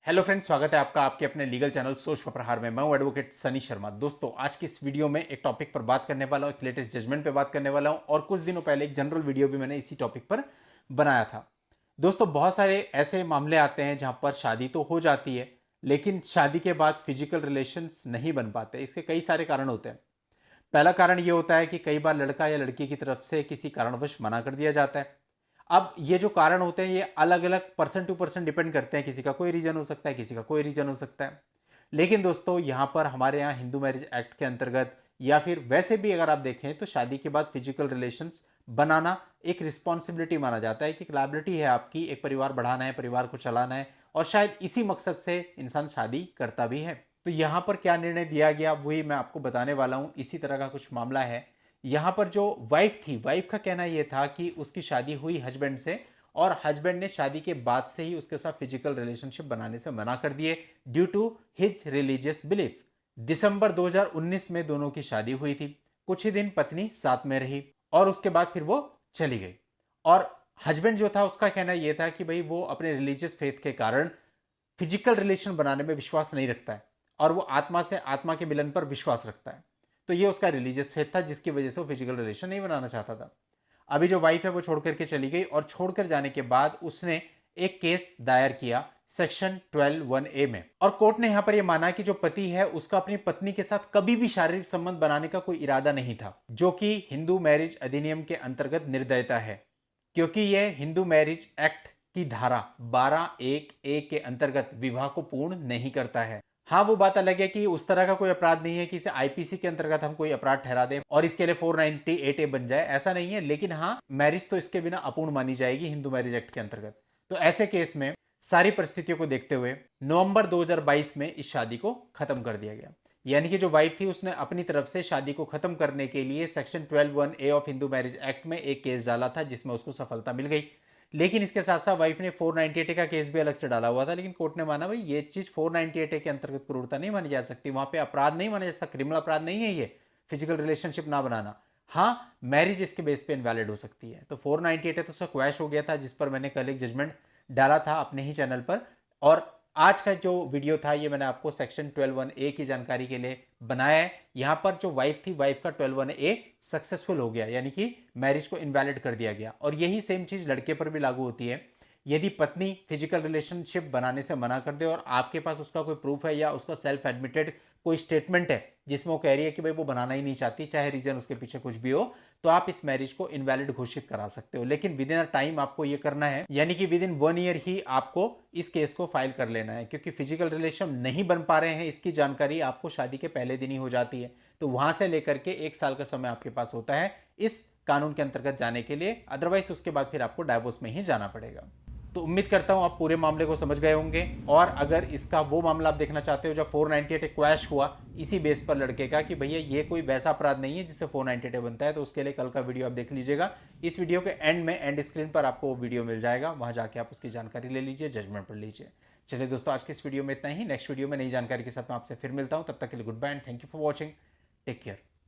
Hello friends, स्वागत है आपका आपके अपने लीगल चैनल सोच पर प्रहार में। मैं हूं एडवोकेट सनी शर्मा। दोस्तों, आज की इस वीडियो में एक टॉपिक पर बात करने वाला हूं, एक लेटेस्ट जजमेंट पे बात करने वाला हूं और कुछ दिनों पहले एक जनरल वीडियो भी मैंने इसी टॉपिक पर बनाया था। दोस्तों, बहुत सारे ऐसे मामले आते हैं जहां पर शादी तो हो जाती है लेकिन शादी के बाद फिजिकल रिलेशंस नहीं बन पाते। इसके कई सारे कारण होते हैं। पहला कारण यह होता है कि कई बार लड़का या लड़की की तरफ से किसी कारणवश मना कर दिया जाता है। अब ये जो कारण होते हैं ये अलग अलग पर्सन टू पर्सन डिपेंड करते हैं। किसी का कोई रीजन हो सकता है, किसी का कोई रीजन हो सकता है। लेकिन दोस्तों, यहां पर हमारे यहाँ हिंदू मैरिज एक्ट के अंतर्गत या फिर वैसे भी अगर आप देखें तो शादी के बाद फिजिकल रिलेशंस बनाना एक रिस्पॉन्सिबिलिटी माना जाता है कि लायबिलिटी है आपकी, एक परिवार बढ़ाना है, परिवार को चलाना है और शायद इसी मकसद से इंसान शादी करता भी है। तो यहां पर क्या निर्णय दिया गया वही मैं आपको बताने वाला हूं। इसी तरह का कुछ मामला है। यहां पर जो वाइफ थी, वाइफ का कहना यह था कि उसकी शादी हुई हस्बैंड से और हस्बैंड ने शादी के बाद से ही उसके साथ फिजिकल रिलेशनशिप बनाने से मना कर दिए due to his religious belief. दिसंबर 2019 में दोनों की शादी हुई थी। कुछ ही दिन पत्नी साथ में रही और उसके बाद फिर वो चली गई। और हस्बैंड जो था उसका कहना यह था कि भाई वो अपने रिलीजियस फेथ के कारण फिजिकल रिलेशन बनाने में विश्वास नहीं रखता है और वो आत्मा से आत्मा के मिलन पर विश्वास रखता है। तो ये उसका रिलीजियस फेथ था जिसकी वजह से वो फिजिकल रिलेशन नहीं बनाना चाहता था। अभी जो वाइफ है वो छोड़ करके चली गई और छोड़कर जाने के बाद उसने एक केस दायर किया सेक्शन 12(1)(a) में। और कोर्ट ने यहां पर यह माना कि जो पति है उसका अपनी पत्नी के साथ कभी भी शारीरिक संबंध बनाने का कोई इरादा नहीं था, जो कि हिंदू मैरिज अधिनियम के अंतर्गत निर्दयता है, क्योंकि यह हिंदू मैरिज एक्ट की धारा 12(1)(a) के अंतर्गत विवाह को पूर्ण नहीं करता है। हाँ, वो बात अलग है कि उस तरह का कोई अपराध नहीं है कि इसे आईपीसी के अंतर्गत हम कोई अपराध ठहरा दें और इसके लिए 498A बन जाए, ऐसा नहीं है। लेकिन हाँ, मैरिज तो इसके बिना अपूर्ण मानी जाएगी हिंदू मैरिज एक्ट के अंतर्गत। तो ऐसे केस में सारी परिस्थितियों को देखते हुए नवंबर 2022 में इस शादी को खत्म कर दिया गया। यानी कि जो वाइफ थी उसने अपनी तरफ से शादी को खत्म करने के लिए section 12(1)(a) of Hindu marriage act में एक केस डाला था जिसमें उसको सफलता मिल गई। लेकिन इसके साथ साथ वाइफ ने 498A का केस भी अलग से डाला हुआ था, लेकिन कोर्ट ने माना भाई ये चीज 498A के अंतर्गत क्रूरता नहीं मानी जा सकती, वहां पे अपराध नहीं माना जा सकता, क्रिमिनल अपराध नहीं है ये फिजिकल रिलेशनशिप ना बनाना। हाँ, मैरिज इसके बेस पे इनवैलिड हो सकती है। तो 498A तो उसका क्वैश हो गया था जिस पर मैंने कल एक जजमेंट डाला था अपने ही चैनल पर। और आज का जो वीडियो था ये मैंने आपको सेक्शन 12(1)(a) की जानकारी के लिए बनाया है। यहां पर जो वाइफ थी, वाइफ का 12(1)(a) सक्सेसफुल हो गया, यानी कि मैरिज को इनवैलिड कर दिया गया। और यही सेम चीज लड़के पर भी लागू होती है। यदि पत्नी फिजिकल रिलेशनशिप बनाने से मना कर दे और आपके पास उसका कोई प्रूफ है या उसका सेल्फ एडमिटेड कोई स्टेटमेंट है जिसमें वो कह रही है कि भाई वो बनाना ही नहीं चाहती, चाहे रीजन उसके पीछे कुछ भी हो, तो आप इस मैरिज को इनवैलिड घोषित करा सकते हो। लेकिन विद इन अ टाइम आपको ये करना है, यानी कि विद इन 1 ईयर ही आपको इस केस को फाइल कर लेना है, क्योंकि फिजिकल रिलेशन नहीं बन पा रहे हैं इसकी जानकारी आपको शादी के पहले दिन ही हो जाती है। तो वहां से लेकर के 1 साल का समय आपके पास होता है इस कानून के अंतर्गत जाने के लिए, अदरवाइज उसके बाद फिर आपको डाइवोर्स में ही जाना पड़ेगा। तो उम्मीद करता हूं आप पूरे मामले को समझ गए होंगे। और अगर इसका वो मामला आप देखना चाहते हो जब 498 क्वैश हुआ इसी बेस पर लड़के का कि भैया ये कोई वैसा अपराध नहीं है जिससे 498 बनता है, तो उसके लिए कल का वीडियो आप देख लीजिएगा। इस वीडियो के एंड में एंड स्क्रीन पर आपको वो वीडियो मिल जाएगा, वहां जाके आप उसकी जानकारी ले लीजिए, जजमेंट पढ़ लीजिए। चलिए दोस्तों, आज की इस वीडियो में इतना ही। नेक्स्ट वीडियो में नई जानकारी के साथ मैं आपसे फिर मिलता हूं। तब तक के लिए good bye and thank you for watching. Take care.